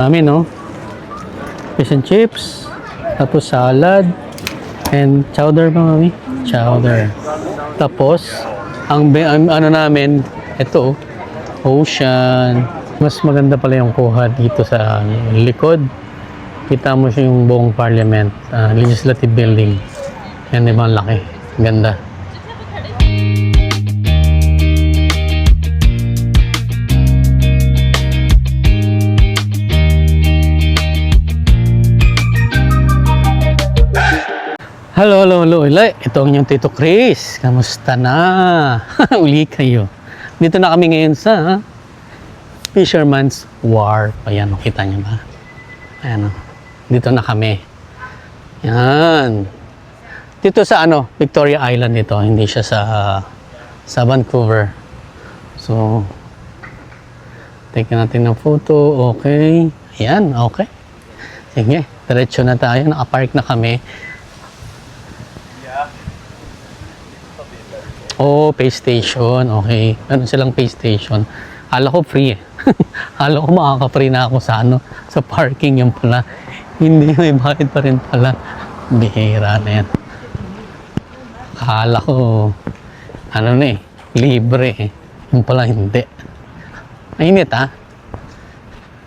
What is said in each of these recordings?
Dami, no? Fish and chips, tapos salad, and chowder pa, mami? Chowder. Tapos, ang ano namin, ito, ocean. Mas maganda pala yung kuha dito sa likod. Kita mo siya yung buong parliament, legislative building. Yan, di ba? Ang laki. Ganda. Hello. Ito ang inyong Tito Chris. Kamusta na? Uli kayo. Dito na kami ngayon sa Fisherman's Wharf. Ayan, kita niyo ba? Ayan, dito na kami. Yan. Dito sa Victoria Island ito. Hindi siya sa Vancouver. So, take natin ng photo. Okay. Ayan, okay. Sige, diretso na tayo. Nakapark na kami. Oh, pay station. Okay. Ano silang pay station? Akala ko free eh. Akala ko makaka-free na ako sa parking yung pala. Hindi, may bayad pa rin pala. Bihira na yan. Akala ko, libre eh. Yung pala hindi. Mainit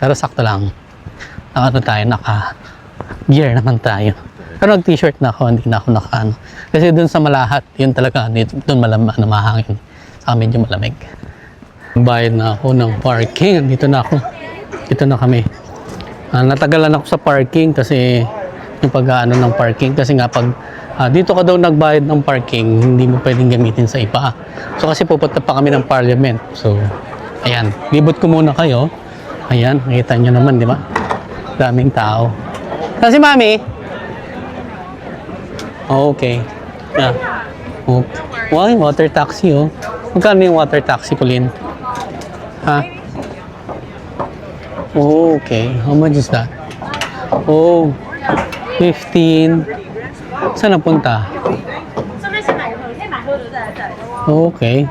Pero sakto lang. Naka-gear naman tayo. Pero nag-t-shirt na ako, hindi na ako Kasi dun sa Malahat, yun talaga, dun mahangin. Saka medyo malamig. Bayad na ako ng parking. Dito na kami. Natagalan ako sa parking kasi yung pag-ano ng parking. Kasi nga pag dito ka daw nagbayad ng parking, hindi mo pwedeng gamitin sa iba. So kasi pupunta pa kami ng parliament. So, ayan. Libot ko muna kayo. Ayan, nakita nyo naman, di ba? Daming tao. Kasi mami, okay. Yeah. Oh. Wow, water taxi Magkano yung water taxi, Pauline? Oh, okay. How much is that? Oh, 15. Saan napunta? Okay.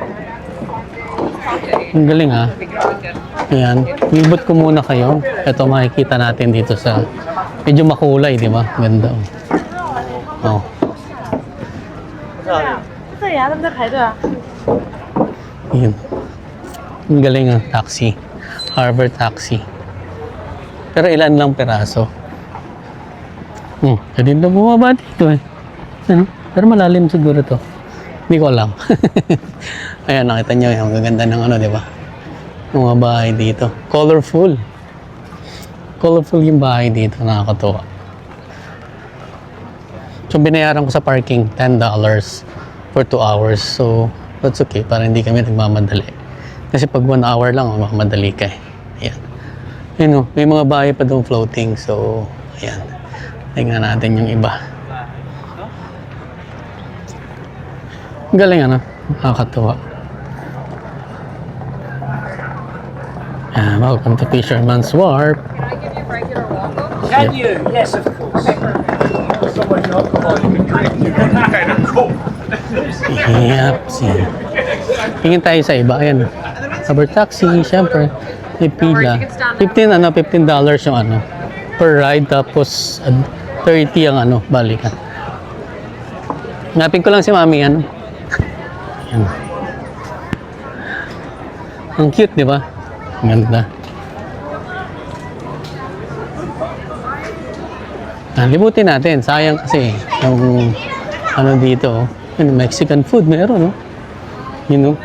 Ang galing Ayan. Libot ko muna kayo. Ito makikita natin dito sa medyo makulay, di ba? Ganda. Oh. Yun. Ang galing taxi. Harbor taxi. Pero ilan lang peraso. Pwede na bumaba dito Pero malalim siguro to. Hindi ko alam. Ayan, nakita nyo yung gaganda ng di ba? Yung mga bahay dito. Colorful. Colorful yung bahay dito. Nakakatuwa. So, binayaran ko sa parking, $10 for 2 hours. So, that's okay. Para hindi kami nagmamadali. Kasi pag 1 hour lang, mamadali ka Ayan. May mga bahay pa doon floating. So, ayan. Tingnan natin yung iba. Galing nakakatuwa. Welcome to Fisherman's Wharf. Can I give you regular waffle? Can you? Yes, of course. So much alcohol you can drink. You can kind of cope. Yep, see. Tingin tayo sa iba. Ayan. Harbor taxi, syempre. May pila. $15 yung per ride. Tapos 30 ang balikan. Hanapin ko lang si Mami. Ayan. Ang cute, di ba? Ganda. Libutin natin. Sayang kasi yung dito. Mexican food meron,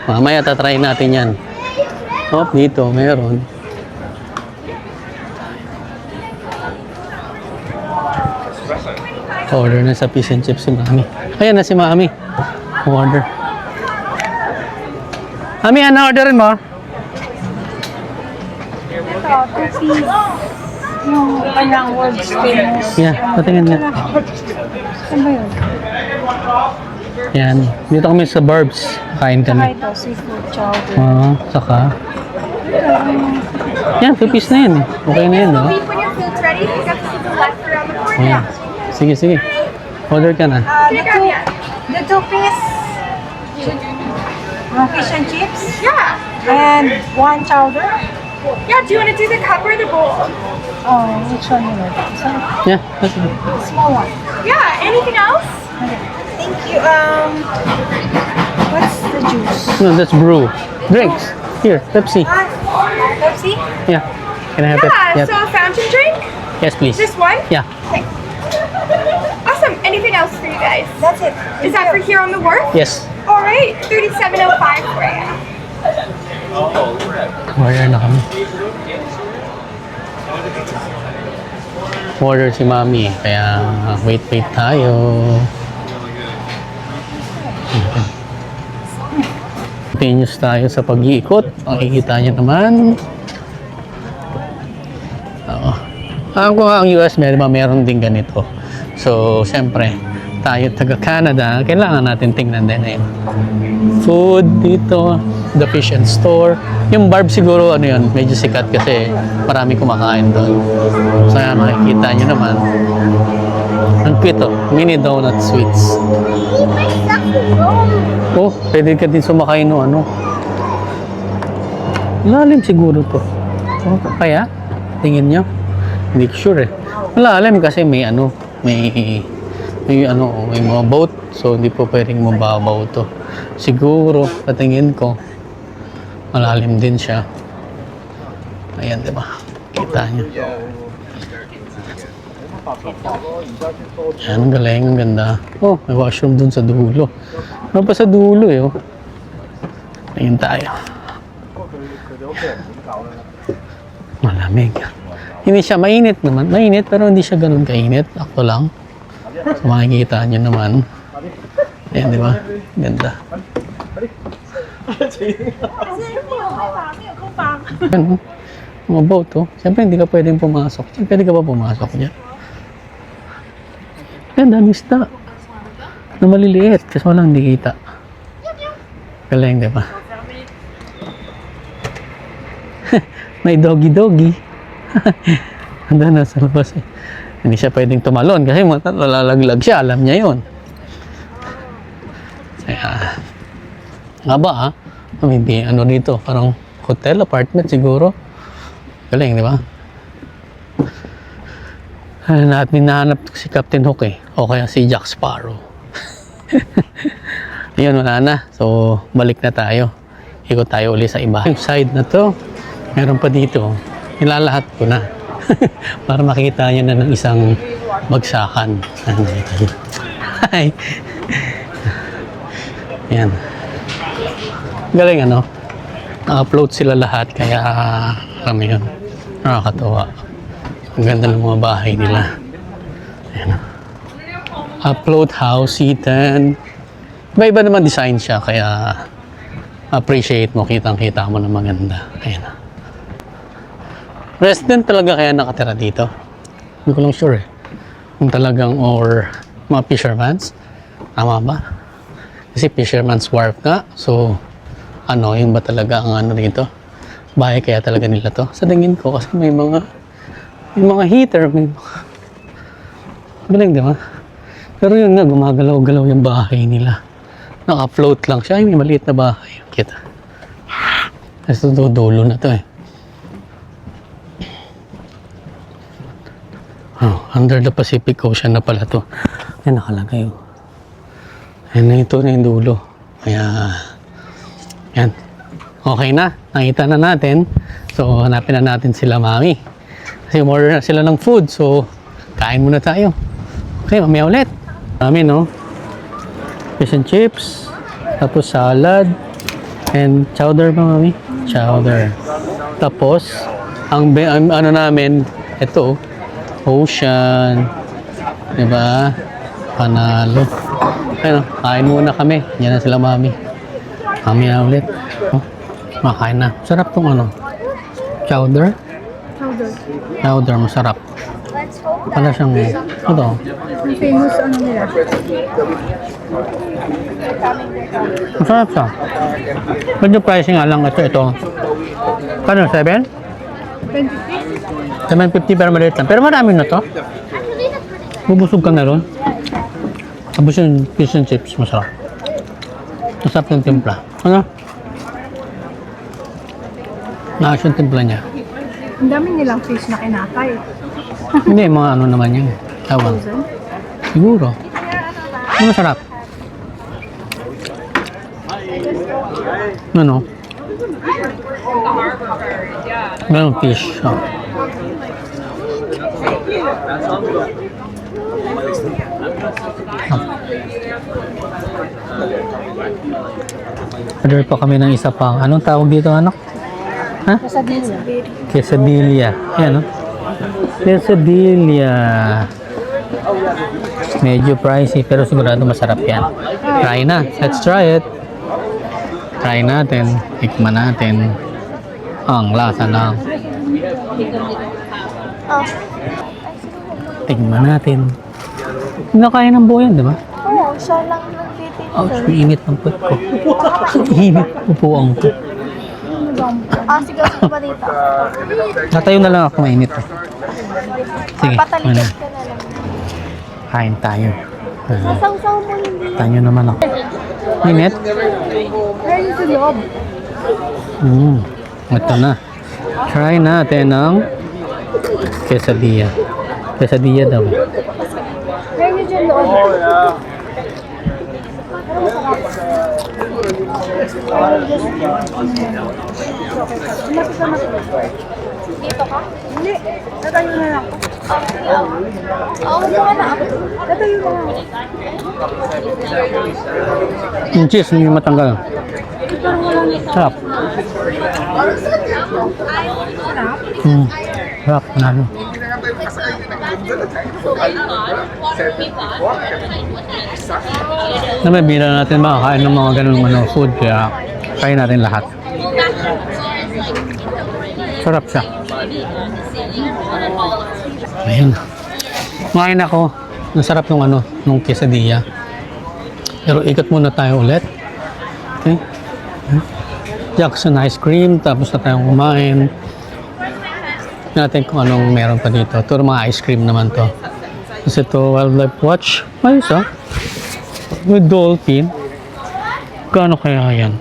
mamaya tatry natin yan. Dito meron. Order na sa fish and chips si Mami. Ayan na si Mami. Order. Mami, orderin mo? Ito, 2 piece. Yung kanyang words famous. Yeah, patingin nga. Saan ba yun? Yan. Dito kami sa Burbs. Kain Saka kami. ito, seafood chowder. Saka. Yan, 2 piece na yan. Okay na yan, When your food's ready, you got to the left around the corner. Ayan. Sige. Order ka na. The 2 piece fish and chips. Yeah. And 1 chowder. Yeah, do you want to do the cup or the bowl? Oh, which one you want? This one? Yeah, that's good. The small one. Yeah, anything else? Thank you. What's the juice? No, that's brew. Drinks. Here, Pepsi. Pepsi? Yeah. Can I have Yeah, Pepsi? so a fountain drink? Yes, please. Just one? Yeah. Awesome. Anything else for you guys? That's it. Is that for here on the wharf? Yes. All right, 3705 for you. Order na kami. Order si Mami. Kaya wait tayo. Continuous tayo sa pag-iikot. Makikita niyo naman. Oo. Alam ko nga ang US meron din ganito. So, siyempre, tayo taga-Canada, kailangan natin tingnan din eh. Food dito, the fish and store. Yung Barb siguro, ano yun, medyo sikat kasi marami kumakain doon. So, yan, makikita nyo naman. Ang cute oh, mini donut sweets. Oh, pwede ka din sumakay no, ano. Lalim siguro to. Oh, kaya? Tingin nyo? Hindi ko sure eh. Malalim kasi may ano, may mga boat. So, hindi po pwedeng mababaw to. Siguro, patingin ko, malalim din siya. Ayan, di ba? Kita nyo. Ayan, ang galing, ang ganda. Oh, may washroom dun sa dulo. Ano pa sa dulo eh, oh. Ayan tayo. Malamig. Hindi siya mainit naman. Mainit, pero hindi siya ganun kainit. Ako lang. So, makikita nyo naman. Ayan, di ba? Ganda. Ano? Mga boat, oh. Siyempre, hindi ka pwedeng pumasok. Siyempre, pwede ka ba pumasok dyan? Ayan, dami isda. Na maliliit. Kasi walang hindi kita. Galing, di ba? May doggy-doggy. Handa na sa labas eh. Hindi siya pwedeng tumalon kasi malalaglag siya. Alam niya yun. Kaya, nga ba ah? Hindi, ano dito, parang hotel, apartment siguro. Galing, di ba? Natin nahanap si Captain Hook eh. O kaya si Jack Sparrow. Ayun, wala na. So, balik na tayo. Ikot tayo uli sa iba. Yung side na to, meron pa dito. Nilalahat ko na. Para makita nyo na ng isang bagsakan. Hi! Ayan. Galing ano? Na-upload sila lahat kaya kami yun. Nakakatawa. Ang ganda ng mga bahay nila. Ayan. Upload house, seaten. Iba-iba naman design siya kaya appreciate mo, kitang-kita mo na maganda. Ayan. Resident talaga kaya nakatira dito? Hindi ko lang sure eh. Kung talagang or mga fishermans. Tama ba? Kasi fisherman's wharf nga. So, ano, yung ba talaga ang ano dito? Bahay kaya talaga nila to? Sa tingin ko kasi may mga heater. May mga... Galing, di ba? Pero yun nga, gumagalaw-galaw yung bahay nila. Naka-float lang siya. Ay, may maliit na bahay. Kita. Kasi dulo na to eh. Oh, under the Pacific Ocean na pala to. Ayan, nakalagay oh. Ayan na, ito na yung dulo. Kaya, yan. Okay na. Nakita na natin. So, hanapin na natin sila Mami. Kasi umorder na sila ng food. So, kain muna tayo. Okay, mamaya ulit. Mami, no? Fish and chips. Tapos salad. And chowder ba, Mami? Chowder. Tapos, ang ano namin, ito, ocean. Diba? Panalo. Ayun, kain muna kami. Yan na sila Mami. Mami na ulit. Oh, makain na. Sarap tong ano. Chowder. Chowder, masarap. Para siyang, ito. Ang famous ano nila? Masarap siya. Medyo pricing nga lang ito. Kano, 7? 7.50 pero maliit lang. Pero marami na to. Bubusog ka na ron. Tapos yung fish and chips, masarap. Masarap yung timpla. Ano? Naayos yung timpla niya. Ang dami nilang fish na kinakay. Hindi, mga ano naman yun. Ewan. Siguro. Ano masarap? Ano? Ganun fish. Oh. Order pa kami ng isa pang. Anong tawag dito, anak? Ha? Quesadilla. Quesadilla. Ayan, no? Quesadilla. Medyo pricey, pero sigurado masarap yan. Try na. Let's try it. Try natin. Tikman natin. Ang lasa ng. Tikman natin. Nakain ng buo yan, di ba? Oo, siya lang nagtitinda. Ouch, may init ng puwet ko. Init po po ang ko. Sige, sige ba dito? Natayo na lang ako, mainit. Sige, Patalikod ano, ka na lang. kain tayo. Masawsaw mo hindi. Tayo naman ako. Init? Meron sa loob. Ito na. Try natin ang quesadilla. Quesadilla daw. Meron dyan loob. Dito ka? Hindi. Natayo na lang. Oo, muna na ako. Natayo na lang. Yung cheese, hindi matanggal. Sarap. Sarap. Panalo. Na may bila natin makakain ng mga ganun food, kaya kain natin lahat. Sarap siya. Ayun. Kumain ako. Nasarap nung quesadilla. Pero ikot muna tayo ulit. Okay? Jackson ice cream, tapos na tayong kumain. Tignan natin kung anong meron pa dito. Ito mga ice cream naman to. Kasi ito, wildlife watch. Ayos ah. With dolphin. Gaano kaya yan?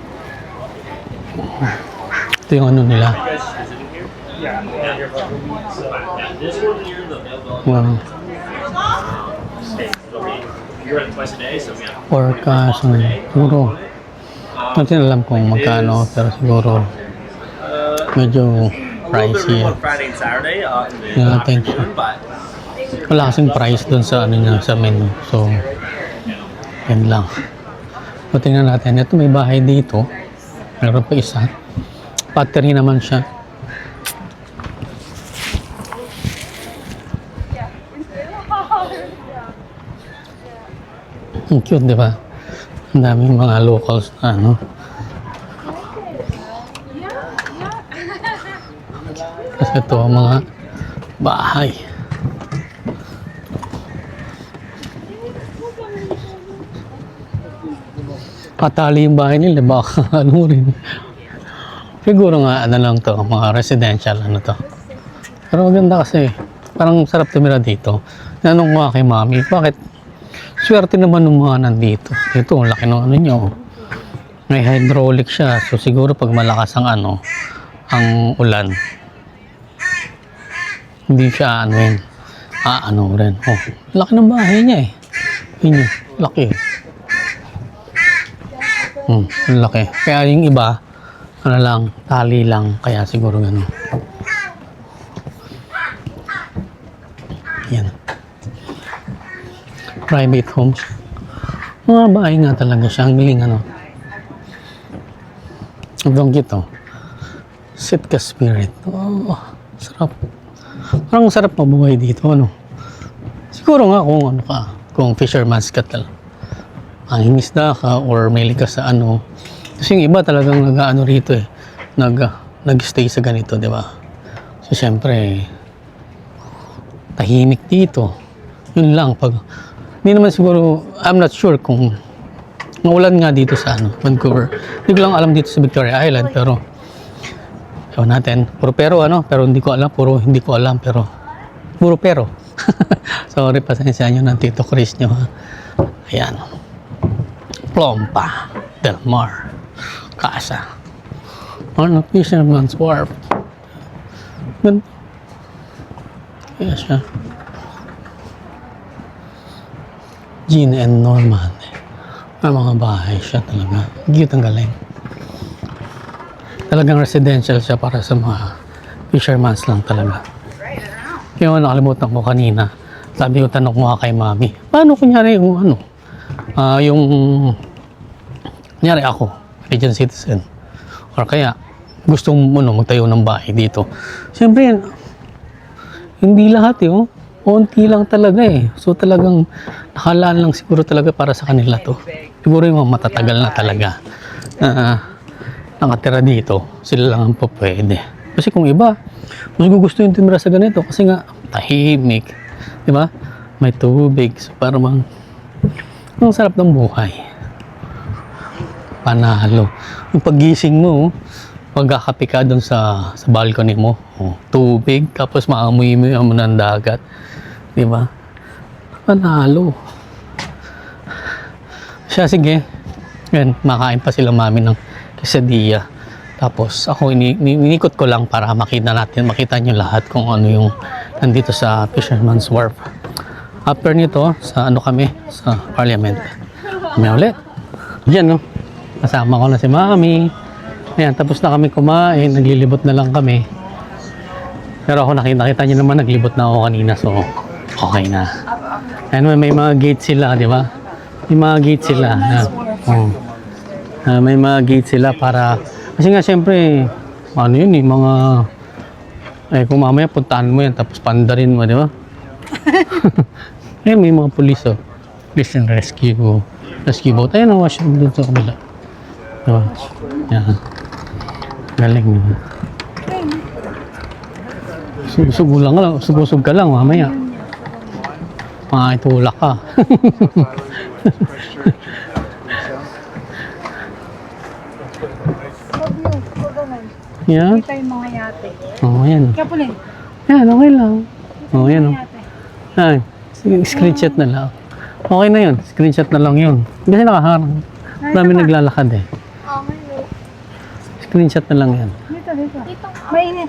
Ito yung ano nila. Wow. Forecast. Siguro. Hindi alam kung magkano, pero siguro medyo pricey. Friday and Saturday Tingnan natin siya. Wala kasing price dun sa ano niya, sa menu. So, yan lang. So, tingnan natin. Ito may bahay dito. Meron pa isa. Battery naman siya. Ang cute, di ba? Ang daming mga locals na ano. Kasi ito ang mga bahay. Patali yung bahay nila, baka ano rin. Siguro nga ano lang to, mga residential ano to. Pero maganda kasi, parang sarap tumira dito. Nanong ko nga kay mami, bakit swerte naman ng mga nandito. Ito, ang laki ng ano nyo. May hydraulic siya. So, siguro pag malakas ang ano, ang ulan, hindi siya ano yun. Ano rin. Oh, laki ng bahay niya eh. Yun yun, laki. Laki. Kaya yung iba, ano lang, tali lang. Kaya siguro gano'n. Yan. Private homes. Mga bahay nga talaga siya. Ang galing ano. Ang gito. Sitka Spirit. Oh, sarap. Parang sarap mabuhay dito. Ano. Siguro nga kung ano ka. Kung fisherman's ka talaga. Mangingisda ka or may likas sa ano. Kasi yung iba talagang nag-ano rito eh. Nag-stay sa ganito, di ba? So, syempre, tahimik dito. Yun lang. Hindi naman siguro, I'm not sure kung maulan nga dito sa Vancouver. Hindi ko lang alam dito sa Victoria Island, pero ewan natin. Pero hindi ko alam. Hindi ko alam, pero pero. Sorry, pasensya nyo ng Tito Chris nyo. Ha? Ayan. Plompa Del Mar. Casa. Fisherman's Wharf. Ganda. Kaya siya. Jean and Norman. Ang mga bahay siya talaga. Cute, ang galing. Talagang residential siya para sa mga fishermans lang talaga. Kaya nakalimutan ko kanina. Sabi ko, tanong mo kay mami. Paano kunyari yung ano? Yung kunyari ako, Asian citizen. Or kaya, gustong magtayo ng bahay dito. Siyempre, hindi lahat eh. Konti lang talaga eh. So talagang nakalaan lang siguro talaga para sa kanila to. Siguro yung mga matatagal na talaga na nakatira dito. Sila lang ang pwede. Kasi kung iba, mas gusto yung tumira sa ganito kasi nga tahimik. Di ba? May tubig. So parang ang sarap ng buhay. Panalo. Yung paggising mo, magkakape ka doon sa balcony mo. Tubig, tapos maamoy mo yung ng dagat. Di ba? Panalo. Siya, sige. Yan, makain pa sila mami ng quesadilla. Tapos ako, inikot ko lang para makita nyo lahat kung ano yung nandito sa Fisherman's Wharf. After nito, sa ano kami? Sa Parliament. Kami ulit. Yan, no? Kasama ko na si mami. Ayan, tapos na kami kumain. Naglilibot na lang kami. Pero ako nakita nyo naman, naglibot na ako kanina. So, okay na. Ayan, may mga gate sila, di ba? May mga gate sila. May mga gate sila para... Kasi nga, siyempre, ano yun eh, mga... kung mamaya puntahan mo yan, tapos pandarin mo, di ba? Ayan, may mga pulis, oh. Police and rescue. Rescue boat. Ayan, ang washroom dun sa kabila. Diba? Ayan. Galing, di ba? Subusog ka lang, mamaya. Itulak ka. Yan. Kita yung mga yate. Yan. Kapulin. Yan, okay lang. Yan. Ay, screenshot na lang. Okay na yun. Screenshot na lang yun. Kasi nakaharang. Marami naglalakad eh. Screenshot na lang yan. Dito. Mainit.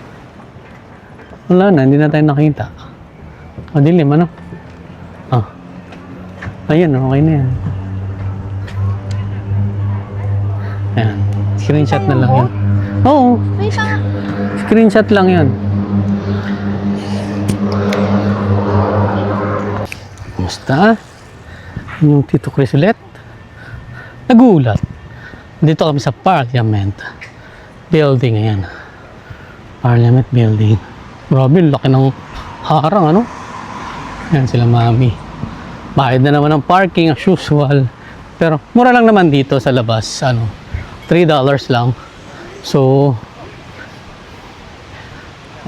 Wala na, hindi na tayo nakita. Dilim, ano? Ayan, okay na yan. Ayan. Screenshot na lang yan. Oo. Screenshot lang yan. Kumusta? Yung Tito Chris ulit? Nagulat. Dito kami sa Parliament Building, ayan. Parliament Building. Grabe, laki ng harang, ano? Ayan sila mami. Bayad na naman ng parking as usual. Pero mura lang naman dito sa labas. $3 lang. So,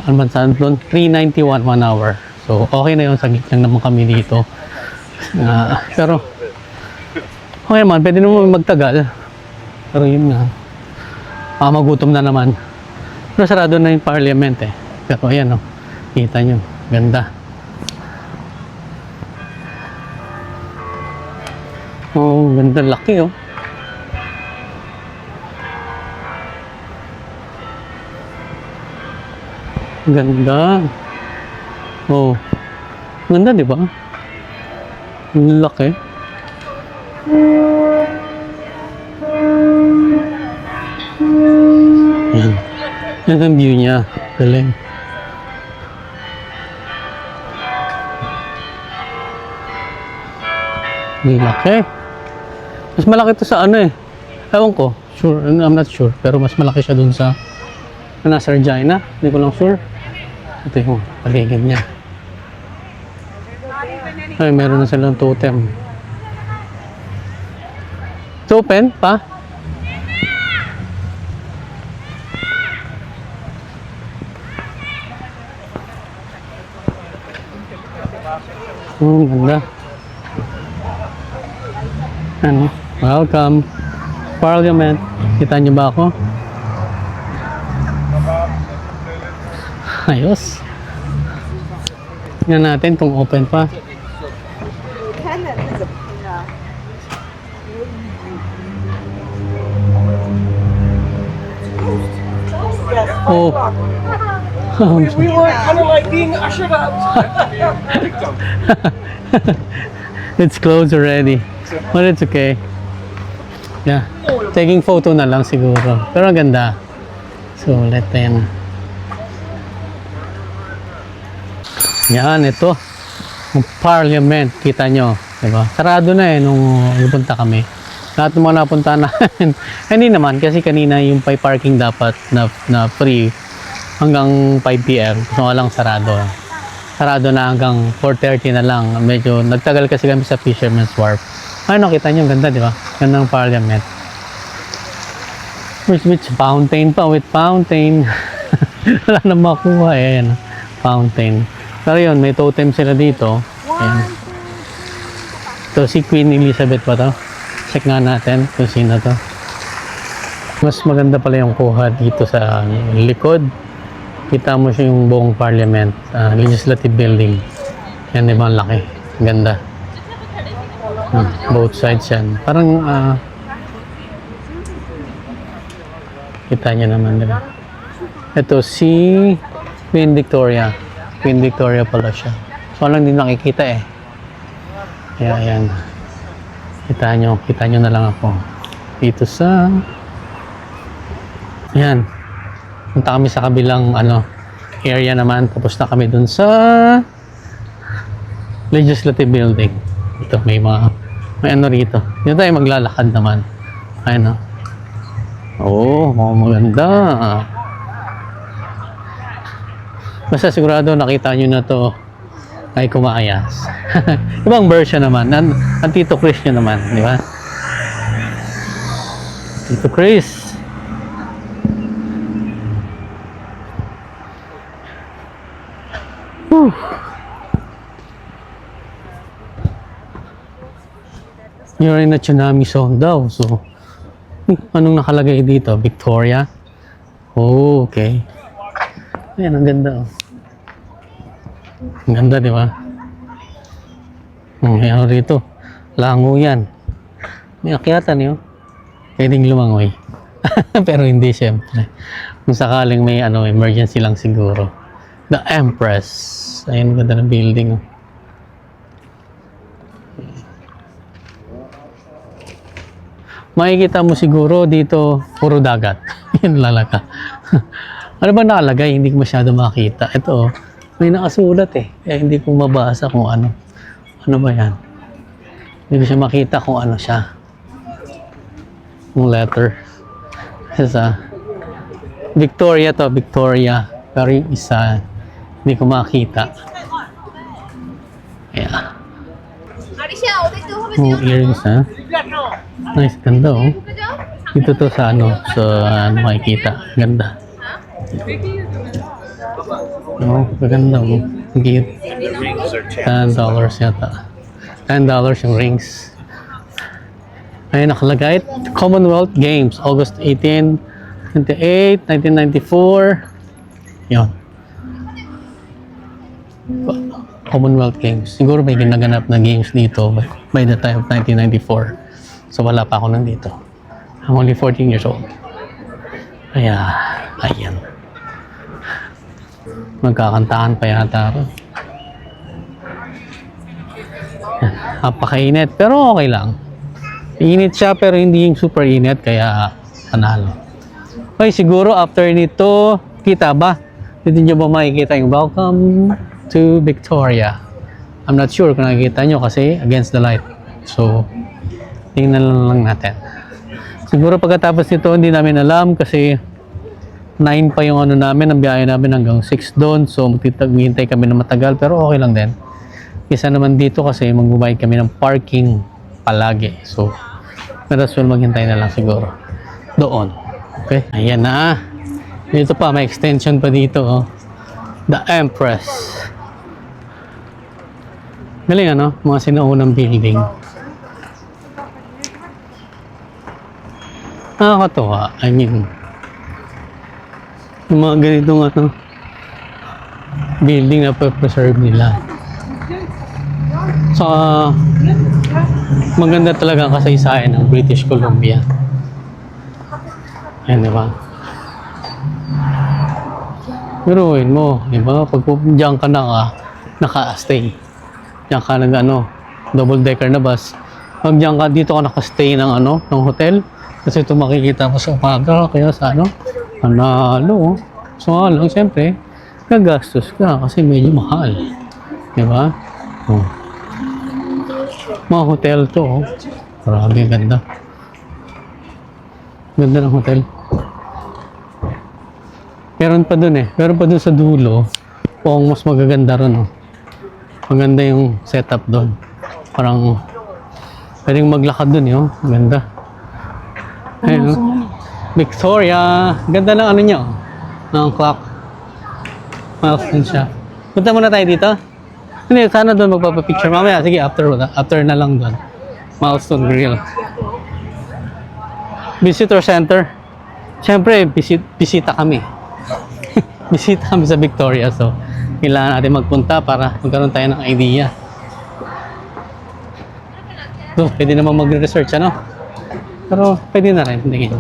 ano man saan doon? $3.91 1 hour. So, okay na yun. Saglit lang naman kami dito. Pero, okay naman. Pwede naman magtagal. Pero yun nga. Magutom na naman. Pero sarado na yung Parliament eh. Pero ayan o. Kita nyo. Ganda. Oh, ganda, laki oh. Ganda. Oh. Ganda, di ba? Laki. Yan. Yan ang view niya. Galing. Laki. Mas malaki to sa ano eh. Ewan ko. Sure, I'm not sure. Pero mas malaki siya dun sa nasa Regina. Hindi ko lang sure. Ito yung paligid niya. Ay, meron na silang totem. It's open pa? Ganda. Ano? Welcome. Parliament. Kita niyo ba ako? Ayos. Tingnan natin kung open pa. Oh. We were kind of like being ushered out. It's closed already. But it's okay. Yeah. Taking photo na lang siguro. Pero ang ganda. So, let them. Yan, ito. Ang Parliament. Kita nyo. Diba? Sarado na eh nung pupunta kami. Lahat ng mga napunta namin. Hindi naman. Kasi kanina yung pay parking dapat na free hanggang 5 p.m. So, walang sarado. Sarado na hanggang 4:30 na lang. Medyo nagtagal kasi kami sa Fisherman's Wharf. Ano, kita nyo, ganda, di ba? Ganda ng Parliament. Which fountain pa, with fountain. Wala na makuha eh. Ayan, fountain. Pero yun, may totem sila dito. Ayan. Ito si Queen Elizabeth pa to. Check nga natin kung sino to. Mas maganda pala yung kuha dito sa likod. Kita mo siya yung buong Parliament, Legislative Building. Yan, di ba? Ang laki. Ganda. Both sides yan. Parang, kita nyo naman, di ba? Ito, si Queen Victoria. Queen Victoria pala siya. So, lang din nakikita eh. Kaya, ayan. Kita nyo na lang ako. Dito sa... Ayan. Punta kami sa kabilang area naman. Tapos na kami dun sa Legislative Building. Ito, may ano rito. Dito tayo maglalakad naman. Ayun, maganda. Basta sigurado nakita nyo na to ay kumayas. Ibang version naman. Ang Tito Chris nyo naman, di ba? Tito Chris. Whew. You're in a tsunami zone daw. So, anong nakalagay dito? Victoria? Oh, okay. Ayan, ang ganda. Ang ganda, di ba? Ano rito? Lango yan. May akyatan yun. Pwedeng lumangoy. Pero hindi, syempre. Kung sakaling may emergency lang siguro. The Empress. Ayun, ganda ng building. Makikita mo siguro dito, puro dagat. Yan lalaka. Ano ba nakalagay? Hindi ko masyado makita. Ito, may nakasulat eh. Kaya hindi ko mabasa kung ano. Ano ba yan? Hindi ko siya makita kung ano siya. Yung letter. Isa. Victoria to, Victoria. Pero yung isa, hindi ko makita. Yeah. Earrings ha. Nice, ganda oh. Dito to sa makikita. Ganda. Maganda oh. Cute. $10 yata. $10 yung rings. Ayun nakalagay. Commonwealth Games, August 18, 28, 1994. Yun. Commonwealth Games. Siguro may ginaganap na games dito by the time of 1994. So wala pa ako nandito. I'm only 14 years old. Ayan. Magkakantahan pa yata ako. Napakainit, pero okay lang. Init siya pero hindi yung super init, kaya panalo. Okay, siguro after nito, kita ba? Hindi nyo ba makikita yung welcome to Victoria? I'm not sure kung nakikita nyo kasi against the light. So, tingnan lang natin. Siguro pagkatapos nito, hindi namin alam kasi 9 pa yung namin, ang biyahe namin hanggang 6 doon. So, maghintay kami na matagal, pero okay lang din. Isa naman dito kasi magbubayad kami ng parking palagi. So, mas well maghintay na lang siguro doon. Okay, ayan na. Dito pa, may extension pa dito. Oh. The Empress. Galing mga sinuunang building. Nakakatuwa. I mean, yung mga ganitong building na preserve nila. So, maganda talaga ang kasaysayan ng British Columbia. Ayan, diba? Biruin mo, di ba? Pag diyan ka naka-stay. Diyan ka double decker na bus. Pag diyan ka, dito ka naka-stay ng ng hotel. Kasi ito makikita mo sa umaga, kaya sa panalo. So, lang, siyempre, gagastos ka kasi medyo mahal. Di ba? Oh. Mga hotel to, oh. Grabe, ganda. Ganda ng hotel. Meron pa dun Meron pa dun sa dulo. Kung mas magaganda ron, oh. Maganda yung setup dun. Parang pwedeng maglakad dun, oh. Ganda. Ayun, oh. Victoria. Ganda ng niya, oh. Ng clock. Milestone siya. Punta muna tayo dito. Hindi, sana doon magpapapicture. Mamaya, sige, after na lang doon. Milestone Grill. Visitor Center. Siyempre, bisita kami. Bisita kami sa Victoria. So, kailangan natin magpunta para magkaroon tayo ng idea. So, pwede naman magre-research, Pero, pwede na rin. Tingin.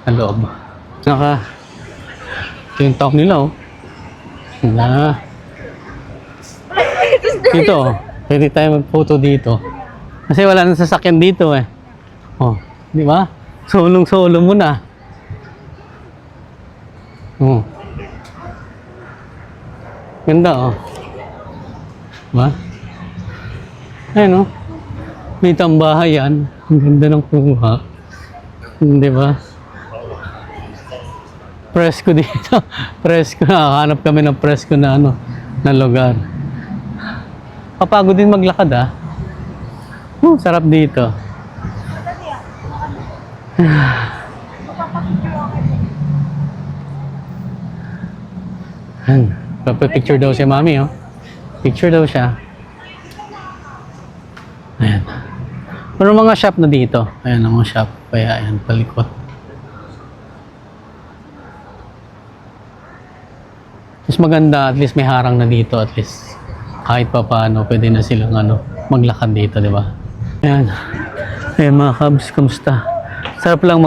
Ang loob. Ito yung talk nila, oh. Dito, oh. Pwede tayo mag-photo dito. Kasi wala nang sasakyan dito, Oh, di ba? Solong-solo mo na. Oh. Ganda, oh. Diba? Ayun, oh. May tambahay yan. Ang ganda ng kuha. Di ba? Presko dito. Presko. Nakahanap kami ng presko na na lugar. Kapagod din maglakad, sarap dito. Picture daw si Mami, oh. Picture daw siya. Ayan. Meron mga shop na dito. Ayan ang mga shop. Kaya ayan, palikot. Mas maganda, at least may harang na dito. At least, kahit pa paano, pwede na silang maglakad dito, di ba? Ayan. Ayan mga kabs, kamusta? Sarap lang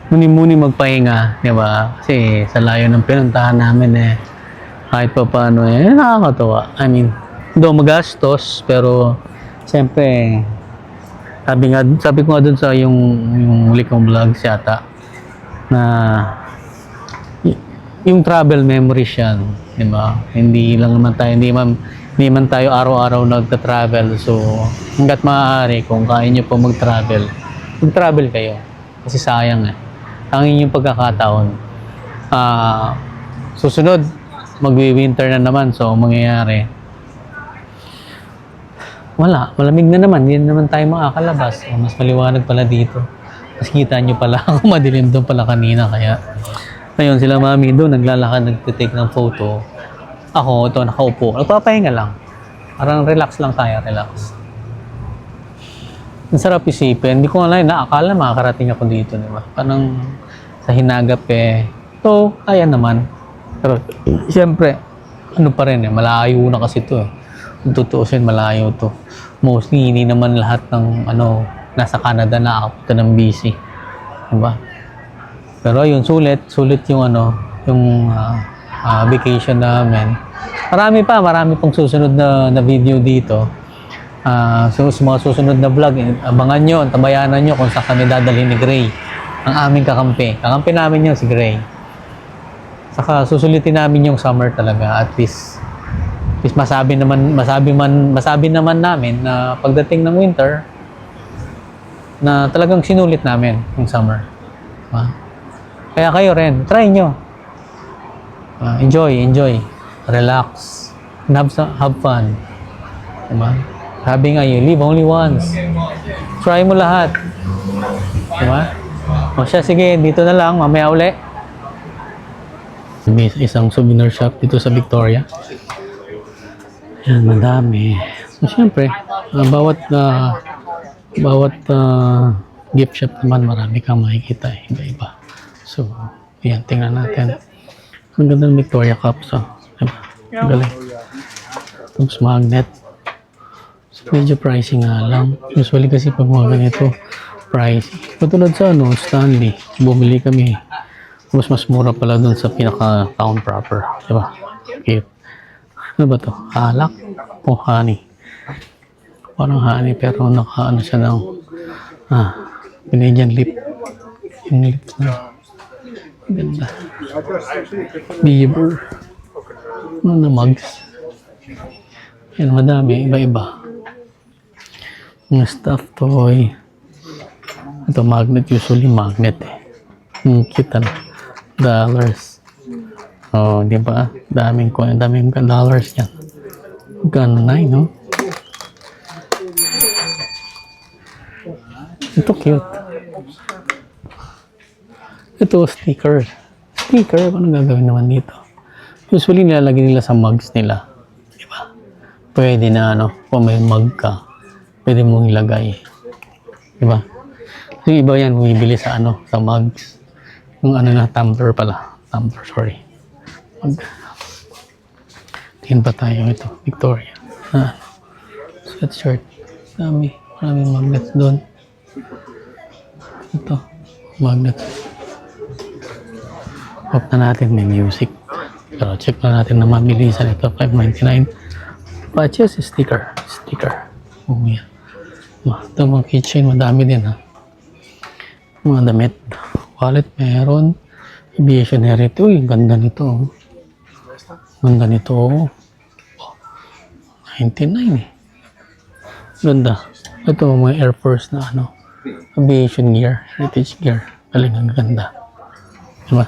muni-muni magpahinga, di ba? Kasi sa layo ng pinuntahan namin kahit pa paano nakakatawa. I mean, do magastos, pero siyempre, sabi ko nga dun sa yung likong vlogs yata, na yung travel memories yan, di ba? Hindi man tayo araw-araw nagta-travel. So, hanggat maaari, kung kaya nyo po mag-travel kayo. Kasi sayang ang inyong pagkakataon. Susunod, magwi-winter na naman. So, mangyayari, malamig na naman. Hindi naman tayo makakalabas. Mas maliwanag pala dito. Mas kita nyo pala kung madilim doon pala kanina. Kaya, ngayon sila Mami doon, naglalakad, nagtitake ng photo. Ako, ito, nakaupo. Nagpapahinga lang. Parang relax lang tayo, relax. Ang sarap isipin. Hindi ko alam, naakala makakarating ako dito, di ba? Parang sa Hinagap ito, kaya naman. Pero, siyempre, pa rin malayo na kasi ito Kung tutuusin, malayo to. Mostly, hindi naman lahat ng, nasa Canada na ako ng busy. Di ba? Pero yun, sulit yung vacation namin. Marami pang susunod na video dito. So, sa mga susunod na vlog, abangan nyo, tabayanan nyo kung saan kami dadalhin ni Gray. Ang aming kakampi. Kakampi namin yun, si Gray. Saka susulitin namin yung summer talaga. At least masabi naman namin na pagdating ng winter, na talagang sinulit namin yung summer. Kaya kayo rin, try nyo. Enjoy. Relax. And have fun. Diba? Sabi nga, you live only once. Try mo lahat. Diba? O siya, sige, dito na lang. Mamaya uli. May isang souvenir shop dito sa Victoria. Yan, madami. So, syempre, bawat gift shop naman, marami kang makikita. Iba-iba. So, yan, tingnan natin. Ang ganda ng Victoria Cup. So, diba? Galing. Tapos magnet. So, medyo pricey nga lang. Usually kasi pag mga ganito, pricey. Patulad sa Stanley. Bumili kami. Mas mura pala dun sa pinaka-town proper. Diba? Cute. Ano ba to? Alak? O honey? Parang honey pero naka-ano siya ng Canadian lip. Yung lips na. Ganda. Beaver. Ano na mugs? Yan, madami. Iba-iba. Mga stuffed toy. Ito magnet. Usually magnet eh. Cute ano. Dollars. Oh, di ba? Daming dollars yan. Ganay, no? Ito cute. Ito sticker. Sticker? Ano gagawin naman dito? Usually nilalagay nila sa mugs nila. Di ba? Pwede na ano, kung may mug ka, pwede mong ilagay. Di ba? Yung iba yan, bumibili sa ano, sa mugs. Yung ano na, tumbler pala. Tumbler, sorry. Mug. Tingin pa tayo ito. Victoria. Sweatshirt. Maraming magnets doon. Ito. Magnets. Off na natin. May music. Pero check na natin na mabilisan ito. $5.99. Patches, sticker. Sticker. Oh, yeah. Ito mga keychain. Madami din ha. Mga damit. Wallet meron. Aviation heritage. Uy, ganda nito. Ganda nito. 99 eh. Ganda. Ito mga Air Force na ano. Aviation gear. Heritage gear. Talagang ganda. Diba?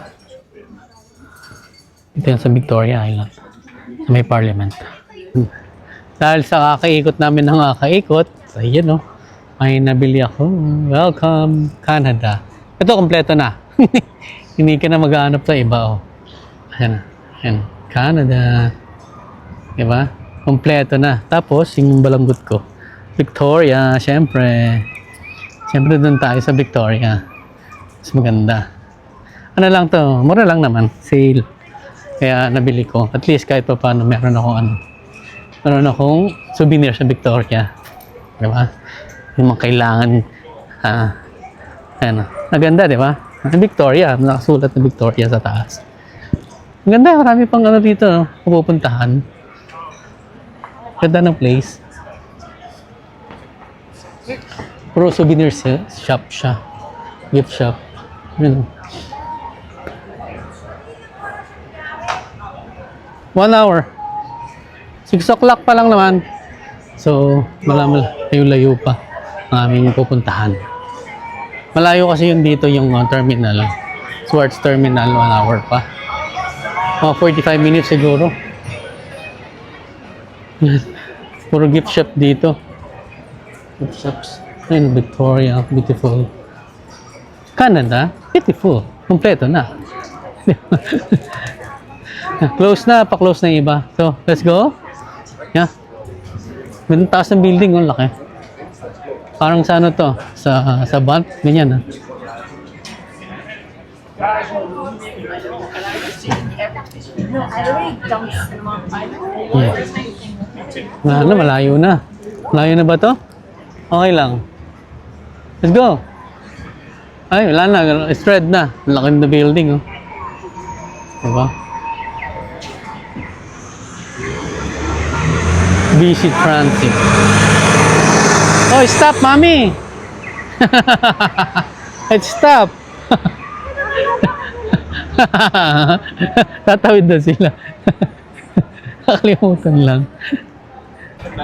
Ito yan sa Victoria Island. Sa may Parliament. Dahil sa kakaikot namin ng kakaikot, so yun o. May nabili ako. Welcome, Canada. Ito, kompleto na. Hindi ka na maghahanap sa iba o. Ayan. Ayan. Canada. Diba? Kompleto na. Tapos, yung balanggot ko. Victoria, syempre. Syempre doon tayo sa Victoria. Mas maganda. Ano lang to? Mura lang naman. Sale. Kaya nabili ko. At least kahit pa paano meron akong ano. Meron akong souvenir sa Victoria. Diba? Yung mga kailangan. Ano. Maganda, diba? Victoria. Nakasulat na Victoria sa taas. Ang ganda, marami pang ano dito, no? Pupuntahan. Ganda ng place. Puro souvenir shop siya. Gift shop. Yun. 1 hour. 6 o'clock pa lang naman. So, malayo pa ang aming pupuntahan. Malayo kasi yung dito yung terminal. Swartz Terminal, 1 hour pa. 45 minutes siguro. Yan. Puro gift shop dito. Gift shops. Ayun, Victoria. Beautiful. Canada. Beautiful. Kompleto na. Close na. Pa-close na yung iba. So, let's go. Yeah. May taas ng building. Ang laki. Parang sa ano to? Sa band. Ganyan. Ano, malayo na. Malayo na ba to? Okay lang. Let's go. Ay, wala na. Straight na. Laki na building, oh. Diba? Visit Francis. Oh, stop, mommy! Let's stop! Tatawid na sila. Nakalimutan lang.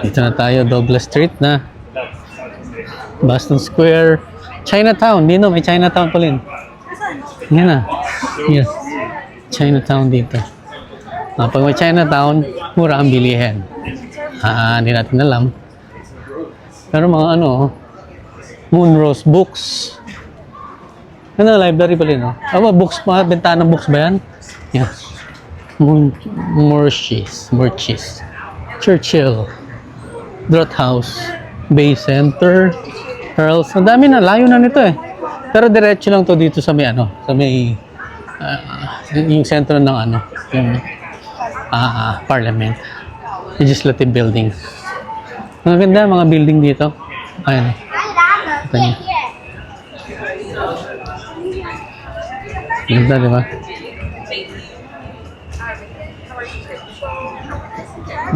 Dito na tayo, Douglas Street na. Boston Square. Chinatown. Dino, may Chinatown pa rin. Yan na. Yes. Chinatown dito. Pag may Chinatown, mura ang bilihin. Hindi natin alam. Pero mga ano, Moonrose Books. Ano, library pa rin, no? Books pa, benta ng books ba yan? Yeah. Murchis. Churchill. Draught House. Bay Center. Pearls. Ang dami na, layo na nito eh. Pero diretso lang to dito sa may ano, sa may yung sentro ng ano, yung Parliament. Legislative Building. Ang ganda mga building dito. Ayan. Ito niya. Ganda, di ba?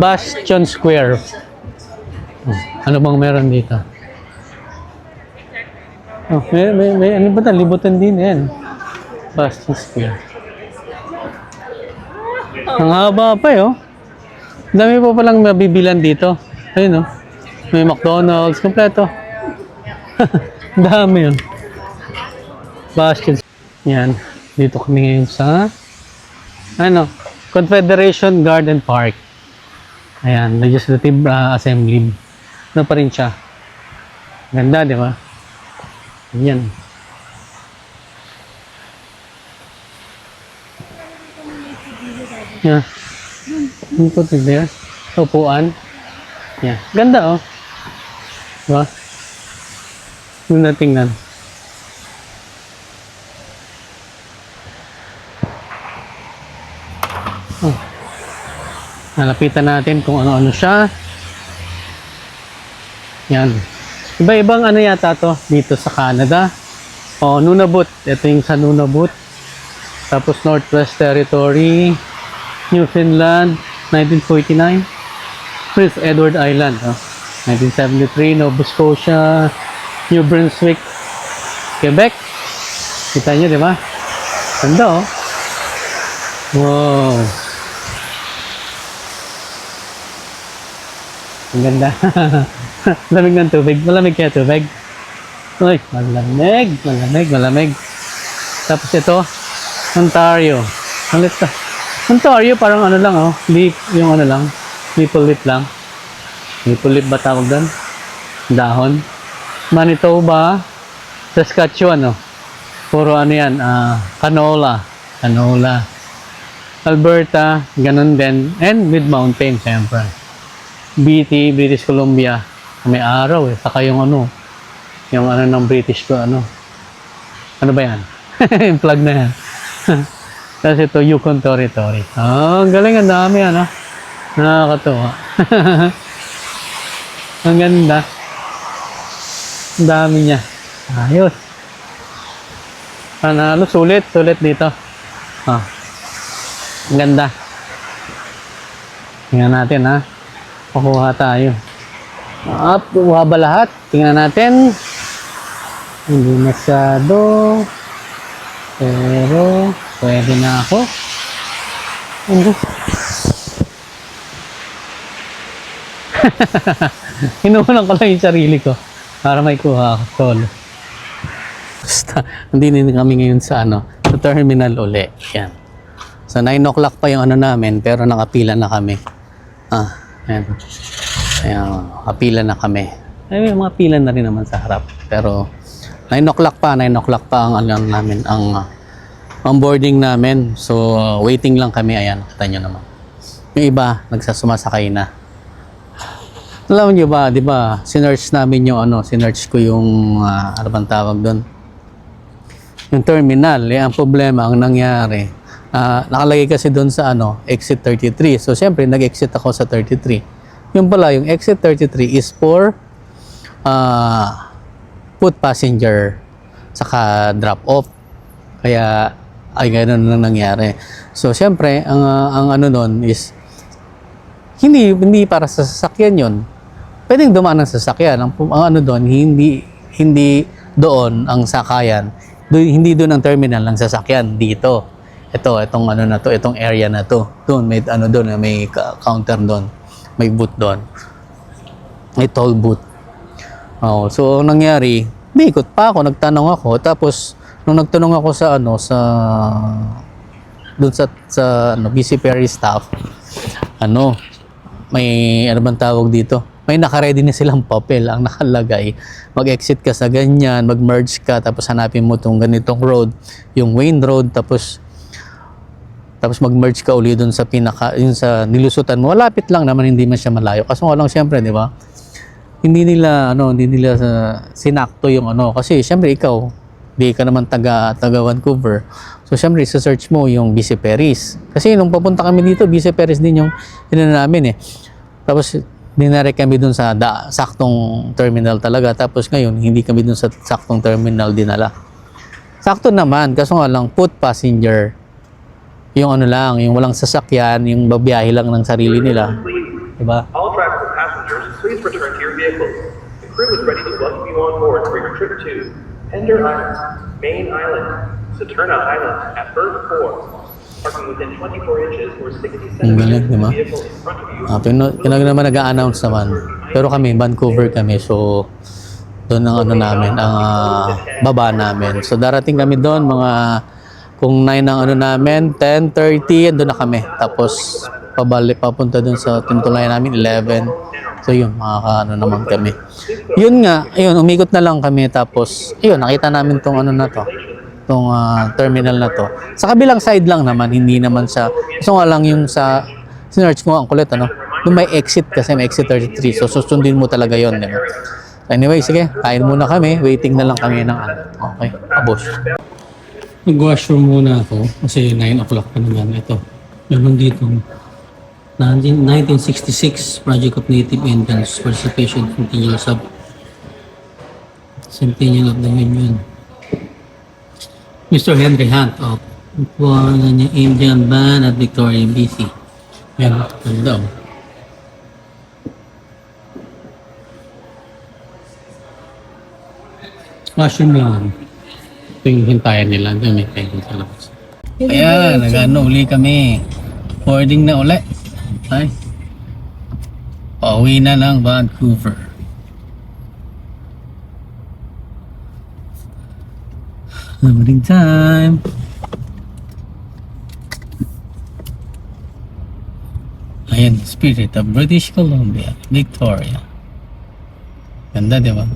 Bastion Square. Ano bang meron dito? Oh, may ano ba ito? Libutan din yan. Bastion Square. Ang haba pa eh, oh. Dami pa palang mabibilan dito. Ayun, oh. May McDonald's, kompleto. Dami yun. Bastion. Yan. Dito kami ngayon sa Confederation Garden Park. Ayan, Legislative Assembly. Ano pa rin siya? Ganda, di ba? Ayan. Yeah. You put it there. Upuan. Yeah. Ganda, oh. Diba? Yung natingnan. Oh. Nalapitan natin kung ano-ano siya. Yan. Iba-ibang ano yata to dito sa Canada. O, Nunavut. Ito yung sa Nunavut. Tapos Northwest Territory, Newfoundland, 1949. Prince Edward Island, 1973. Nova Scotia, New Brunswick, Quebec. Kita nyo, di ba? Ganda, oh. Wow. Ang ganda. Lamig ng tubig. Malamig kaya tubig. Uy, malamig. Malamig. Tapos ito, Ontario. Ontario, parang ano lang, oh. Leaf, yung ano lang. Maple leaf lang. Maple leaf ba tawag doon? Dahon. Manitoba, Saskatchewan, oh. Puro ano yan, canola. Alberta, ganun din. And with mountain, siyempre. BT, British Columbia. May araw eh. Saka yung ano ng British ko, ano ba yan? Yung flag na yan. Tapos ito, Yukon Territory. Ang galing, ang dami, ano? Nakakatuwa. Ang ganda. Ang dami niya. Ayos. Panalo, sulit dito. Ang ganda. Tingnan natin, ha? Kukuha tayo. Kuha ba lahat? Tingnan natin. Hindi masyado. Pero, pwede na ako. Hinuunan ko lang yung sarili ko para may kuha ako solo. Basta, hindi kami ngayon sa sa terminal uli. Yan. So, 9 o'clock pa yung namin, pero nakapila na kami. Ayan. Ayan, nakapila na kami. May mga pila na rin naman sa harap. Pero, 9 o'clock pa ang namin, ang boarding namin. So, waiting lang kami. Ayan, kita nyo naman. Yung iba, nagsasumasakay na. Alam nyo ba, di ba, sinearch namin yung sinearch ko yung, ano bang tawag doon? Yung terminal, ang problema, ang nangyari, nakalagay kasi doon sa exit 33. So, siyempre, nag-exit ako sa 33. Yung pala, yung exit 33 is for put passenger saka drop off. Kaya, ay ganoon na nangyari. So, siyempre, ang doon is hindi para sa sasakyan yon. Pwedeng dumaan ng sasakyan. Ang doon, hindi doon ang sakayan. Hindi doon ang terminal ng sasakyan. Dito. Itong itong area na to. Doon, may doon, may counter doon. May booth doon. May toll booth. So, ang nangyari, ikot pa ako, nagtanong ako. Tapos, nung nagtanong ako doon sa BC Ferry staff, may bang tawag dito? May naka-ready na silang papel. Ang nakalagay, mag-exit ka sa ganyan, mag-merge ka, tapos hanapin mo itong ganitong road, yung Wayne Road, tapos mag-merge ka uli doon sa yung sa nilusutan mo. Malapit lang naman, hindi man siya malayo. Kaso nga lang, siyempre, di ba? Hindi nila sinakto yung kasi siyempre ikaw, di ka naman taga Vancouver. So, siyempre, search mo yung BC Ferries. Kasi nung papunta kami dito, BC Ferries din yung namin eh. Tapos, dinarek kami dun sa saktong terminal talaga. Tapos ngayon, hindi kami dun sa saktong terminal dinala. Sakto naman, kaso nga lang, foot passenger. Yung ano lang, yung walang sasakyan, yung babiyahe lang ng sarili nila. Diba? All drivers and passengers, please return to your vehicles. The crew is ready to welcome you on board for your trip to Pender Island, Main Island, Saturna Island at Berth 4. Parking within 24 inches or 60 Ang galing, centimeters di of ba? the vehicle in front of you. Pinag naman nag-a-announce naman. Pero kami, Vancouver kami, so doon ang ano namin, ang baba namin. So darating kami doon, mga kung 9 ang ano namin, 10:30, doon na kami. Tapos papunta doon sa tinutulayan namin, 11. So yun, makakaano naman kami. Yun nga, ayun, umikot na lang kami. Tapos, ayun, nakita namin tong ano na to, tong terminal na to. Sa kabilang side lang naman, hindi naman sa, so nga lang yung sa, sinerch ko, ang kulit, ano? Yung may exit kasi, may exit 33. So, susundin mo talaga yun, di ba? Anyway, sige, kain muna kami. Waiting na lang kami ng ano. Okay, abos. Nag-washroom muna ako kasi 9 o'clock pa naman. Ito, meron dito. 1966 Project of Native Indians Participation Centennial Centennial of the Union. Mr. Henry Hunt of Indian Band at Victoria, BC. Yan, ganda. Washroom lang. Ito yung hintayan nila. Doon may penguin sa labas. Ayan, nag-ano uli kami. Boarding na uli. Ay. Pauwi na ng Vancouver. Boarding time. Ayan, Spirit of British Columbia, Victoria. Ganda, di ba?